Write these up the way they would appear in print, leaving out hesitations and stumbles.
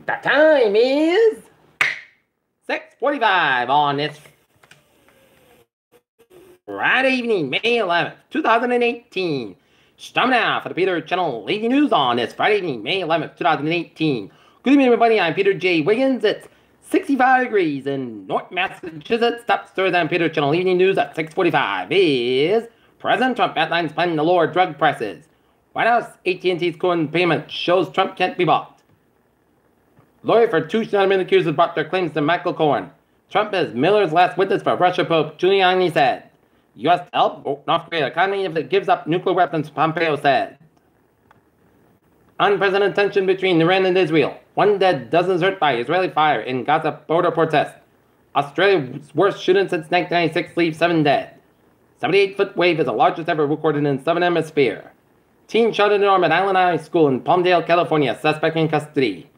The time is 6:45 on this Friday evening, May 11th, 2018. Time now for the Peter Channel Lady News on this Friday evening, May 11th, 2018. Good evening, everybody. I'm Peter J. Wiggins. It's 65 degrees in North Massachusetts. Top stories on Peter Channel Evening News at 6:45 is President Trump outlines plan to lower drug prices. White House AT&T's Cohen payment shows Trump can't be bought. Lawyer for two gentlemen accused brought their claims to Michael Cohen. Trump is Miller's last witness for Russia Pope. Giuliani said. U.S. help North Korea economy if it gives up nuclear weapons, Pompeo said. Unprecedented tension between Iran and Israel. One dead, dozens hurt by Israeli fire in Gaza border protest. Australia's worst shooting since 1996 leaves 7 dead. 78-foot wave is the largest ever recorded in the Southern Hemisphere. Teen shot an arm at Island High School in Palmdale, California. Suspect in custody.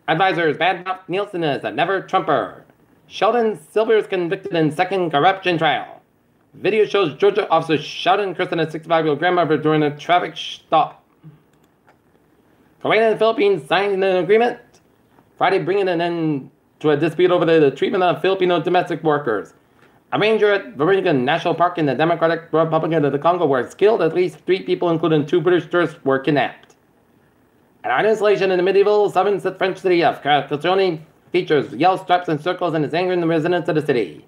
Advisors badmouthed Nielsen as a never-Trumper. Sheldon Silver's convicted in second corruption trial. Video shows Georgia officers shouting Kristen, a 65-year-old grandmother, during a traffic stop. Kuwait and the Philippines signed an agreement Friday, bringing an end to a dispute over the treatment of Filipino domestic workers. A ranger at Burigan National Park in the Democratic Republic of the Congo was killed. At least 3 people, including 2 British tourists, were kidnapped. An art installation in the medieval 7th French city of Carcassonne features yellow stripes and circles and is angering the residents of the city.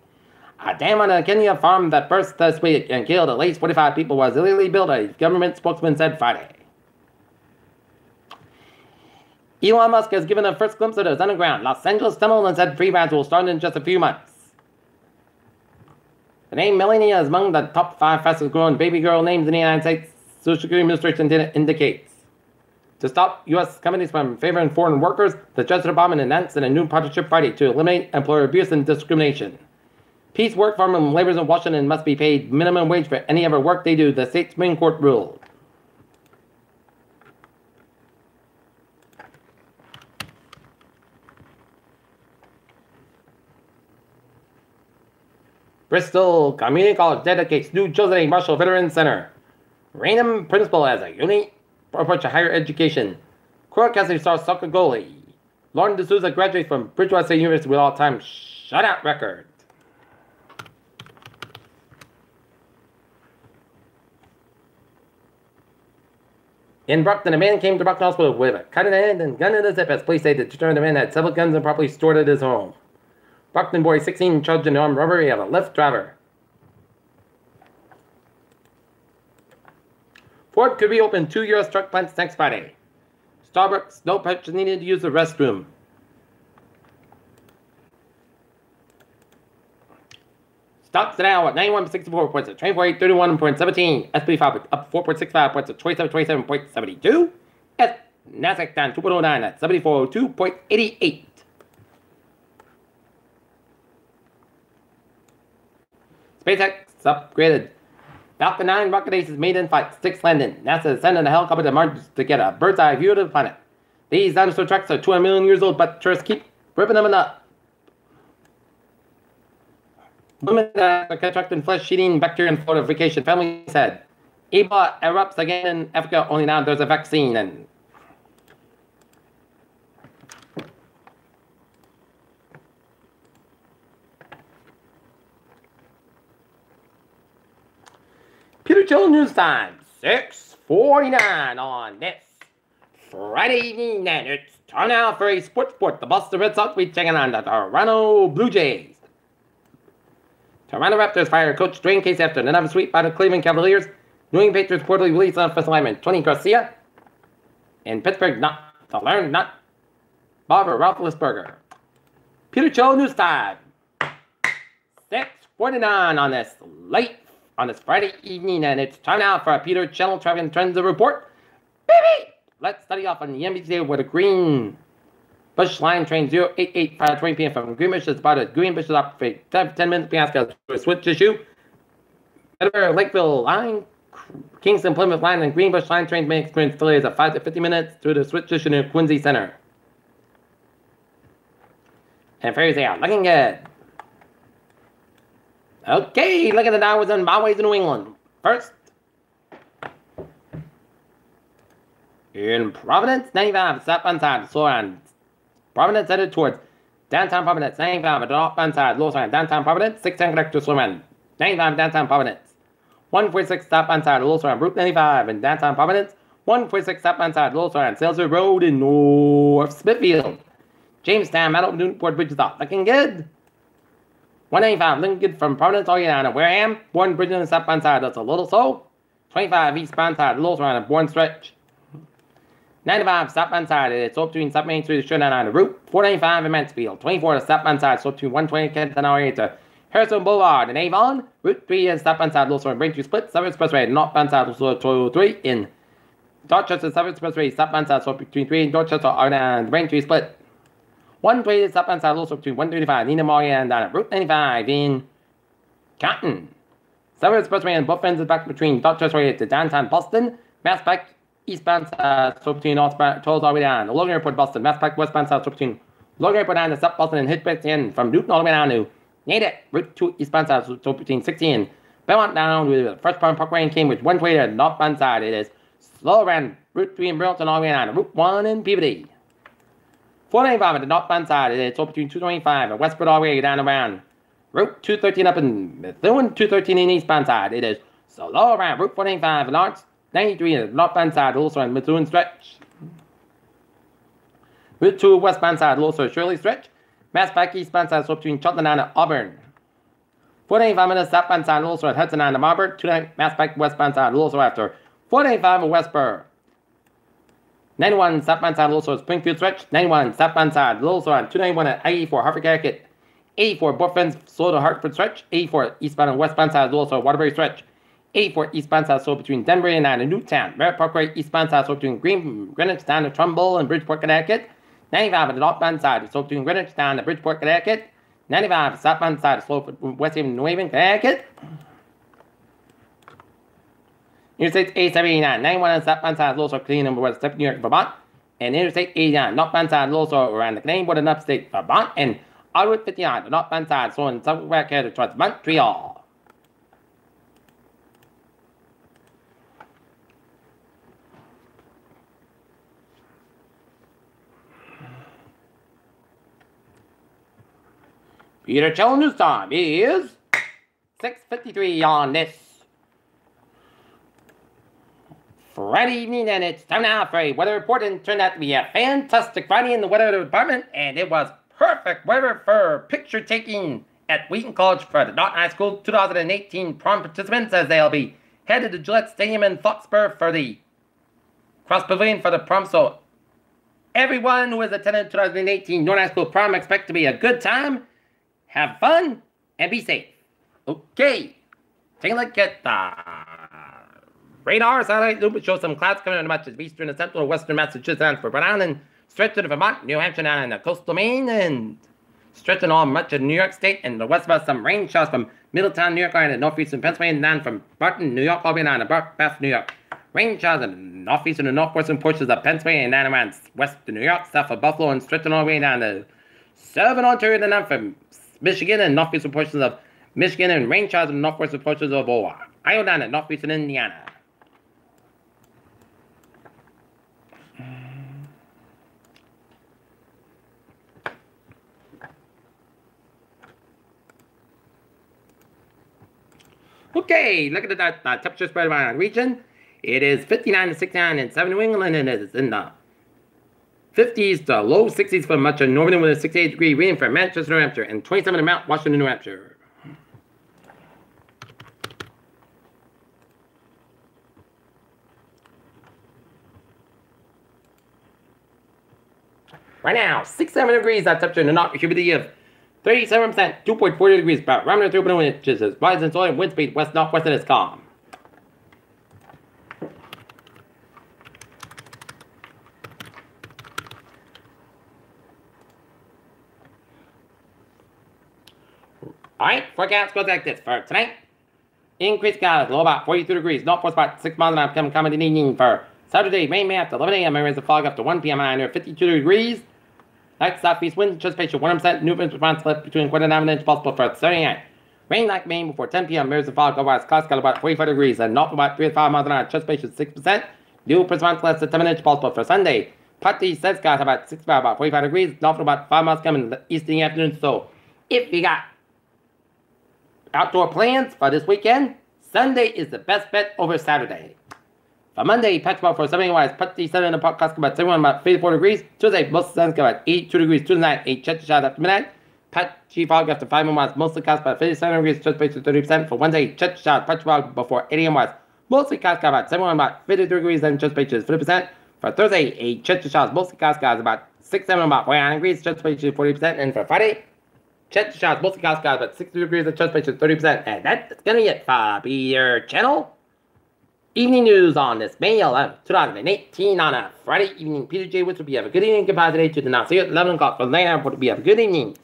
A dam on a Kenya farm that burst this week and killed at least 45 people was illegally built, a government spokesman said Friday. Elon Musk has given a first glimpse of his underground Los Angeles tunnel and said free rides will start in just a few months. The name Melania is among the top 5 fastest growing baby girl names in the United States, Social Security Administration indicates. To stop U.S. companies from favoring foreign workers, the Justice Department announced in a new partnership Friday to eliminate employer abuse and discrimination. Piece work farm laborers in Washington must be paid minimum wage for any other work they do, the state Supreme Court ruled. Bristol Community College dedicates new Jose Marshall Veterans Center. Random principal as a unique approach to higher education. Coral Cassidy star soccer goalie. Lauren D'Souza graduates from Bridgewater State University with all-time shutout record. In Brockton, a man came to Brockton Hospital with a cut in the head and gun in his hip as police say to determine the man had several guns and properly stored at his home. Brockton boy 16 charged in armed robbery of a Lyft driver. Ford could reopen 2 U.S. truck plants next Friday. Starbucks, no purchase needed to use the restroom. Stocks now at 91.64 points at 24,831.17. SP 5 up 4.65 points at 27.72. Nasdaq down 2.09 at 7402.88. SpaceX upgraded. Falcon 9 rocket aces made in flight. 6 landing. NASA is sending a helicopter to Mars to get a bird's eye view of the planet. These dinosaur tracks are 200 million years old, but tourists keep ripping them up. Women that are contracting flesh-eating bacteria in Florida vacation family said. Ebola erupts again in Africa, only now there's a vaccine. And Peter Chill News Time, 6:49 on this Friday evening, and it's time now for a sports report. The Boston Red Sox will be taking on the Toronto Blue Jays. Toronto Raptors fire coach Dwayne Casey after another sweep by the Cleveland Cavaliers. New England Patriots reportedly released on offensive lineman Tony Garcia. In Pittsburgh, not Bob Roethlisberger. Peter Chill News Time, 6:49 on this Friday evening, and it's time now for a Peter Channel Traffic and Trends report. Baby! Let's study off on the NBC with a Green Bush Line train 088 5:20 p.m. from Greenbush. It's about a Greenbush is up for 10 minutes past to a switch issue. Edinburgh Lakeville Line, Kingston Plymouth Line, and Greenbush Line trains may experience delays of 5 to 50 minutes through the switch issue near Quincy Center. And ferries are looking good. Okay, look at the Dowers and byways in New England. First, In Providence, 95, southbound side, slow on. Providence headed towards downtown Providence, 95, northbound side, low sign, downtown Providence, 610 connect to slow on. 95, downtown Providence. 146 southbound side, low sign, Route 95 in downtown Providence. 146 southbound side, low sign, Salesforce Road in North Smithfield. Jamestown, Meadow, Newport Bridge is up. Looking good. 195, looking good from Providence all the way down to Wareham. Bourne Bridge on the southbound side, that's a little slow. 25 eastbound side, low sign, Bourne Stretch. 95 southbound side, it's up between South Main Street and on the route. 495 in Mansfield. 24 to southbound side, so up to 120 Kenton Hour to Harrison Boulevard in Avon. Route 3 is southbound side, also in Braintree Split. 7 Expressway, northbound side, also 203 in Dorchester. 7 Expressway, southbound side, so between 3 and Dorchester and Braintree Split. 120 southbound side, also between 135 Nina Morgan and down Route 95 in Canton. 7 Expressway and both ends is back between Dorchester to downtown Boston. Mass back eastbound side, so between northbound tolls all the way down. Logan Airport, Boston. Mass back westbound side, so between Logan Airport down to South Boston and Hitchcock in from Newton all the way down to Natick. Route 2 eastbound side, so between 16 Belmont down with First Parkway in Cambridge. 120 to northbound side, it is slow around Route 3 in Burlington all the way down to Route 1 in Peabody. 495 at the northbound side, it's all between 225 and Westport all the way down around Route 213 up in Methuen, 213 in eastbound side. It is slow around Route 495 and Arts 93 at the northbound side, also in Methuen Stretch. Route 2 westbound side, also Shirley Stretch. Mass back eastbound side, so between Charlton and Auburn. 495 minutes southbound side, also at Hudson and Marburg. 290 mass back westbound side, also after 495 at Westboro. 91 southbound side, also Springfield Stretch. 91 southbound side, also on 291 at 84 Hartford Connecticut. 84 Bourfins, slow to Hartford Stretch. 84 eastbound and westbound side, also Waterbury Stretch. 84 eastbound side, so between Denver and Newtown. Merritt Parkway eastbound side, so between Greenwich down to Trumbull and Bridgeport, Connecticut. 95 at the northbound side, so between Greenwich down to Bridgeport, Connecticut. 95 southbound side, slow for West Haven, New Haven, Connecticut. Interstate 879, 91 on southbound side, also Canadian number West New York, Vermont. And Interstate 89, northbound side, also around the Canadian border in upstate Vermont. And Route 59, the northbound side, so in southwest Canada towards Montreal. Peter Chell News Time is 6:53 on this Friday evening, and it's time now for a weather report. And it turned out to be a fantastic Friday in the weather department, and it was perfect weather for picture taking at Wheaton College for the Norton High School 2018 prom participants, as they'll be headed to Gillette Stadium in Foxborough for the cross pavilion for the prom. So everyone who has attended 2018 Norton High School prom, expect to be a good time. Have fun and be safe. Okay, take a look at the radar satellite loop. It shows some clouds coming in much of eastern and central western Massachusetts for Rhode Island, stretching to Vermont, New Hampshire, down in the coastal Maine, and stretching all much of New York State, and the west of us, some rain showers from Middletown, New York, and northeastern Pennsylvania, and down from Barton, New York, all the way down to Bath, New York. Rain showers in the northeastern and northwestern portions of Pennsylvania, and down around western New York, south of Buffalo, and stretching all the way down to southern Ontario, and down from Michigan and northeastern portions of Michigan, and rain showers in the northwestern portions of Ohio, down to northeastern Indiana. Okay, look at the temperature spread around the region. It is 59 to 69 in southern New England, and it is in the 50s to low 60s for much of northern with a 68-degree reading for Manchester, New Hampshire, and 27 in Mount Washington, New Hampshire. Right now, 67 degrees at temperature and a knock humidity of 37%, 2.40 degrees, barometer 3.1 inches, is rising soil, wind speed west-northwest, and is calm. Alright, forecast goes like this for tonight. Increased clouds, low about 42 degrees, northwest about 6 miles an hour, coming in the evening for Saturday, rain may after 11 a.m. areas of fog up to 1 p.m. under 52 degrees. Night southeast wind, anticipation 100%, new wind response left between 1 and 9 inch possible for 39. Rain like Maine before 10 p.m. areas of fog, otherwise clouds got about 45 degrees, and north about 3 to 5 miles an hour, anticipation 6%. New percent less than 10-inch possible for Sunday. Putty says got about 65, about 45 degrees. North about 5 miles coming in the eastern afternoon. So if you got outdoor plans for this weekend, Sunday is the best bet over Saturday. For Monday, patch about for 70 wise, putty 7 in the park, cost about 71, about 54 degrees. Tuesday, most of the sun's got about 82 degrees. Tuesday night, a chance shot after midnight. Patchy fog after 5 a.m. wise, mostly cast about 57 degrees, just based to 30%. For Wednesday, chance shot, patchy fog before 8 a.m. wise, mostly cast got about 71, about 53 degrees, and just based to 50%. For Thursday, a chance shot, mostly cast got about 6, 7, about 49 degrees, just based to 40%. And for Friday, chance shot, mostly cast got about 60 degrees, and just based to 30%. And that's gonna be it for your channel. Evening news on this May 11th, 2018 on a Friday evening. Peter J. Woods will be have a good evening. Goodbye today to the now. See you at 11 o'clock for the night. Have a good evening.